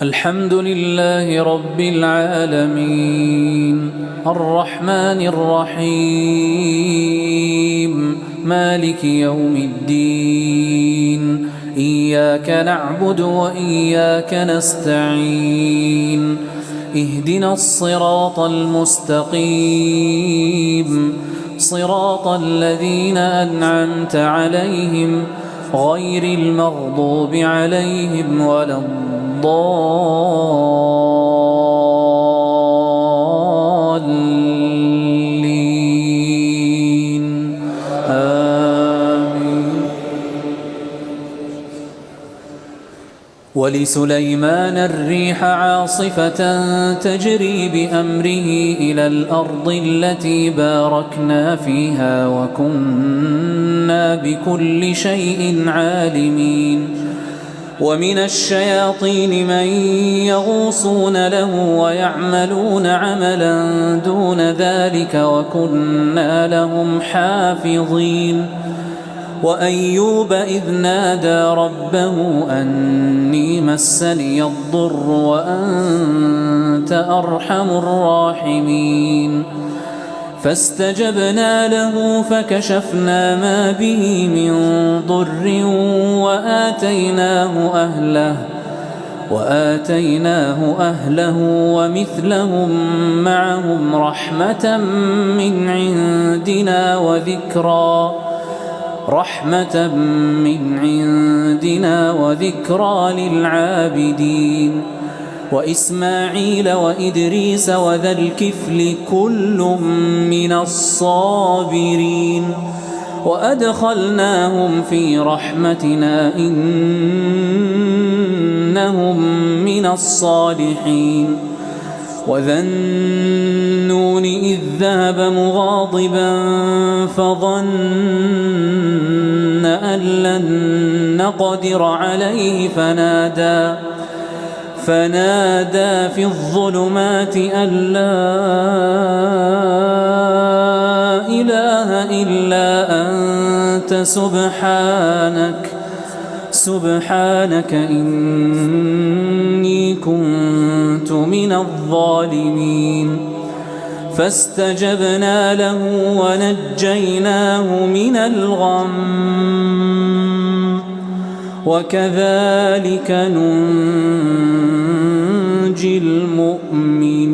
الحمد لله رب العالمين الرحمن الرحيم مالك يوم الدين إياك نعبد وإياك نستعين اهدنا الصراط المستقيم صراط الذين أنعمت عليهم غير المغضوب عليهم ولا الضالين آمين. ولسليمان الريح عاصفة تجري بأمره إلى الأرض التي باركنا فيها وكنا بكل شيء عالمين. ومن الشياطين من يغوصون له ويعملون عملا دون ذلك وكنا لهم حافظين. وأيوب إذ نادى ربه أني مسني الضر وأنت أرحم الراحمين فاستجبنا له فكشفنا ما به من ضر وآتيناه أهله ومثلهم معهم رحمة من عندنا وذكرى للعابدين. وإسماعيل وإدريس وذا الكفل كل من الصابرين وأدخلناهم في رحمتنا إنهم من الصالحين. وذا النون إذ ذهب مغاضبا فظن أن لن نقدر عليه فنادى في الظلمات أن لا إله إلا أنت سبحانك إني كنت من الظالمين. فاستجبنا له ونجيناه من الغم وكذلك ننجي المؤمنين.